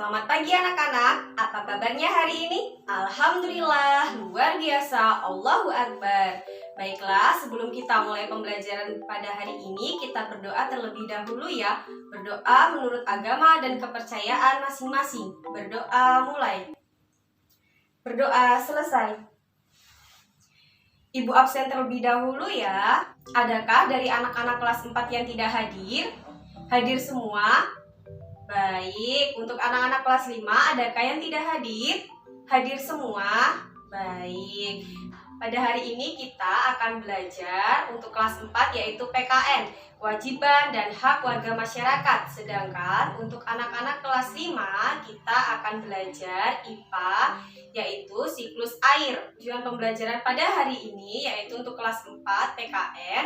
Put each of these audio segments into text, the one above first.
Selamat pagi anak-anak, apa kabarnya hari ini? Alhamdulillah, luar biasa, Allahu Akbar. Baiklah, sebelum kita mulai pembelajaran pada hari ini, kita berdoa terlebih dahulu ya. Berdoa menurut agama dan kepercayaan masing-masing. Berdoa mulai. Berdoa selesai. Ibu absen terlebih dahulu ya. Adakah dari anak-anak kelas 4 yang tidak hadir? Hadir semua? Baik, untuk anak-anak kelas 5 adakah yang tidak hadir? Hadir semua? Baik. Pada hari ini kita akan belajar untuk kelas 4 yaitu PKN, kewajiban dan hak warga masyarakat. Sedangkan untuk anak-anak kelas 5 kita akan belajar IPA yaitu siklus air. Tujuan pembelajaran pada hari ini yaitu untuk kelas 4 PKN.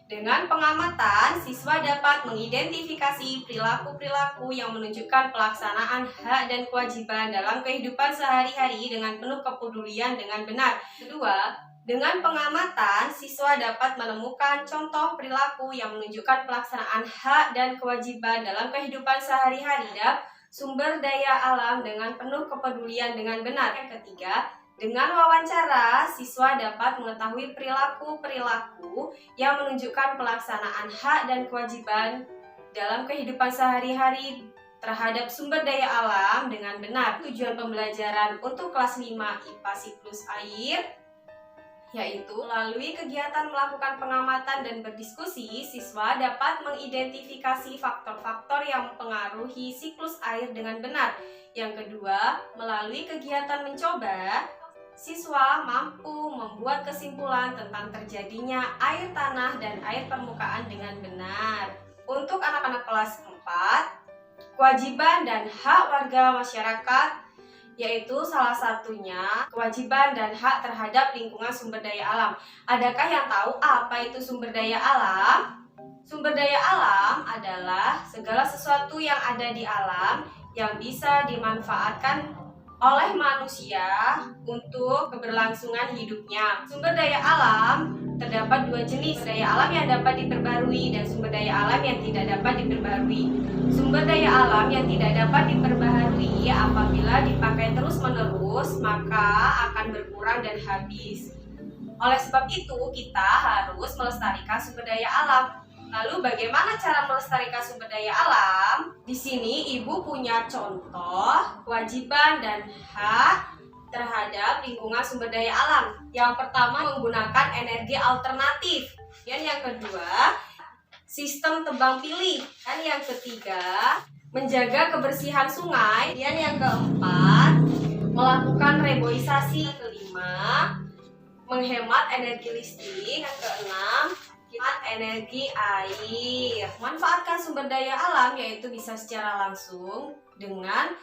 Dengan pengamatan, siswa dapat mengidentifikasi perilaku-perilaku yang menunjukkan pelaksanaan hak dan kewajiban dalam kehidupan sehari-hari dengan penuh kepedulian dengan benar. Kedua, dengan pengamatan, siswa dapat menemukan contoh perilaku yang menunjukkan pelaksanaan hak dan kewajiban dalam kehidupan sehari-hari dan sumber daya alam dengan penuh kepedulian dengan benar. Yang ketiga, dengan wawancara, siswa dapat mengetahui perilaku-perilaku yang menunjukkan pelaksanaan hak dan kewajiban dalam kehidupan sehari-hari terhadap sumber daya alam dengan benar. Tujuan pembelajaran untuk kelas 5 IPA siklus air yaitu melalui kegiatan melakukan pengamatan dan berdiskusi, siswa dapat mengidentifikasi faktor-faktor yang mempengaruhi siklus air dengan benar. Yang kedua, melalui kegiatan mencoba, siswa mampu membuat kesimpulan tentang terjadinya air tanah dan air permukaan dengan benar. Untuk anak-anak kelas 4, kewajiban dan hak warga masyarakat yaitu salah satunya kewajiban dan hak terhadap lingkungan sumber daya alam. Adakah yang tahu apa itu sumber daya alam? Sumber daya alam adalah segala sesuatu yang ada di alam yang bisa dimanfaatkan oleh manusia untuk keberlangsungan hidupnya. Sumber daya alam terdapat dua jenis, sumber daya alam yang dapat diperbarui dan sumber daya alam yang tidak dapat diperbarui. Sumber daya alam yang tidak dapat diperbaharui apabila dipakai terus-menerus maka akan berkurang dan habis. Oleh sebab itu kita harus melestarikan sumber daya alam. Lalu bagaimana cara melestarikan sumber daya alam? Di sini ibu punya contoh kewajiban dan hak terhadap lingkungan sumber daya alam. Yang pertama, menggunakan energi alternatif. Dan yang kedua, sistem tebang pilih. Dan yang ketiga, menjaga kebersihan sungai. Dan yang keempat, melakukan reboisasi. Yang kelima, menghemat energi listrik. Yang keenam, energi air. Manfaatkan sumber daya alam yaitu bisa secara langsung dengan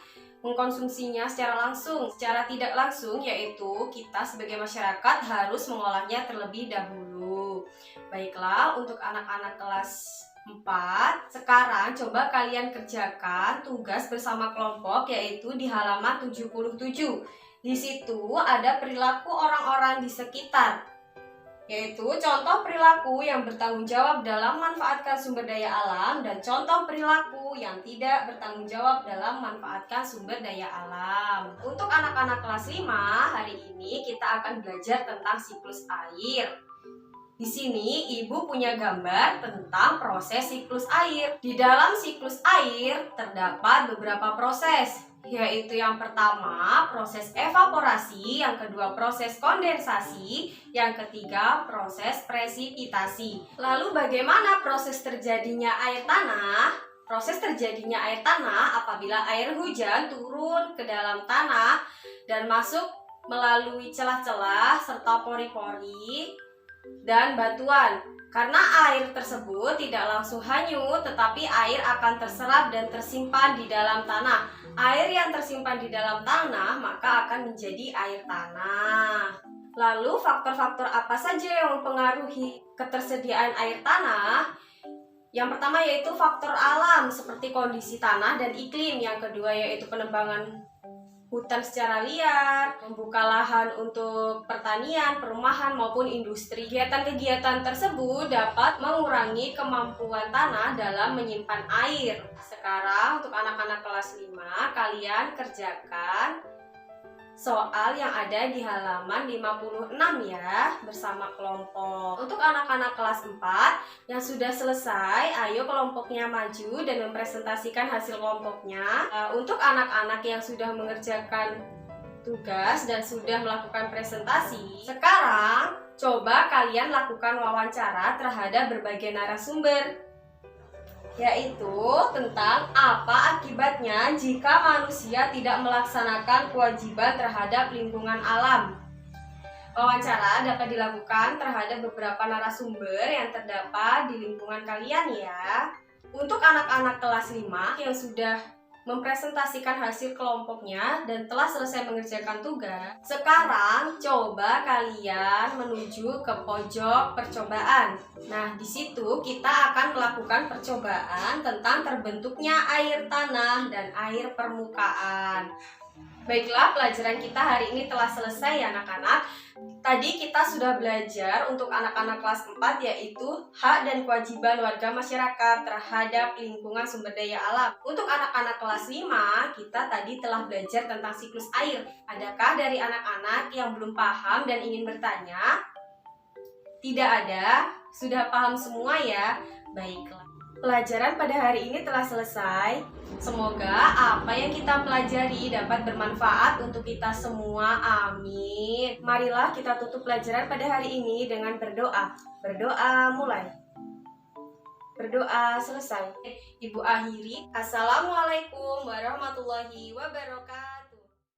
mengkonsumsinya secara langsung, secara tidak langsung yaitu kita sebagai masyarakat harus mengolahnya terlebih dahulu. Baiklah, untuk anak-anak kelas 4, sekarang coba kalian kerjakan tugas bersama kelompok yaitu di halaman 77. Di situ ada perilaku orang-orang di sekitar, yaitu contoh perilaku yang bertanggung jawab dalam memanfaatkan sumber daya alam dan contoh perilaku yang tidak bertanggung jawab dalam memanfaatkan sumber daya alam. Untuk anak-anak kelas 5, hari ini kita akan belajar tentang siklus air. Di sini ibu punya gambar tentang proses siklus air. Di dalam siklus air terdapat beberapa proses, yaitu yang pertama proses evaporasi, yang kedua proses kondensasi, yang ketiga proses presipitasi. Lalu bagaimana proses terjadinya air tanah? Proses terjadinya air tanah apabila air hujan turun ke dalam tanah dan masuk melalui celah-celah serta pori-pori dan batuan. Karena air tersebut tidak langsung hanyut, tetapi air akan terserap dan tersimpan di dalam tanah. Air yang tersimpan di dalam tanah maka akan menjadi air tanah. Lalu faktor-faktor apa saja yang mempengaruhi ketersediaan air tanah? Yang pertama yaitu faktor alam seperti kondisi tanah dan iklim. Yang kedua yaitu penebangan hutan secara liar, membuka lahan untuk pertanian, perumahan, maupun industri. Kegiatan-kegiatan tersebut dapat mengurangi kemampuan tanah dalam menyimpan air. Sekarang untuk anak-anak kelas 5, kalian kerjakan soal yang ada di halaman 56 ya, bersama kelompok. Untuk anak-anak kelas 4 yang sudah selesai, ayo kelompoknya maju dan mempresentasikan hasil kelompoknya. Untuk anak-anak yang sudah mengerjakan tugas dan sudah melakukan presentasi, sekarang coba kalian lakukan wawancara terhadap berbagai narasumber, yaitu tentang apa akibatnya jika manusia tidak melaksanakan kewajiban terhadap lingkungan alam. Wawancara dapat dilakukan terhadap beberapa narasumber yang terdapat di lingkungan kalian ya. Untuk anak-anak kelas 5 yang sudah mempresentasikan hasil kelompoknya dan telah selesai mengerjakan tugas, sekarang coba kalian menuju ke pojok percobaan. Nah, di situ kita akan melakukan percobaan tentang terbentuknya air tanah dan air permukaan. Baiklah, pelajaran kita hari ini telah selesai ya anak-anak. Tadi kita sudah belajar untuk anak-anak kelas 4 yaitu hak dan kewajiban warga masyarakat terhadap lingkungan sumber daya alam. Untuk anak-anak kelas 5, kita tadi telah belajar tentang siklus air. Adakah dari anak-anak yang belum paham dan ingin bertanya? Tidak ada? Sudah paham semua ya? Baiklah. Pelajaran pada hari ini telah selesai. Semoga apa yang kita pelajari dapat bermanfaat untuk kita semua. Amin. Marilah kita tutup pelajaran pada hari ini dengan berdoa. Berdoa mulai. Berdoa selesai. Ibu akhiri. Assalamualaikum warahmatullahi wabarakatuh.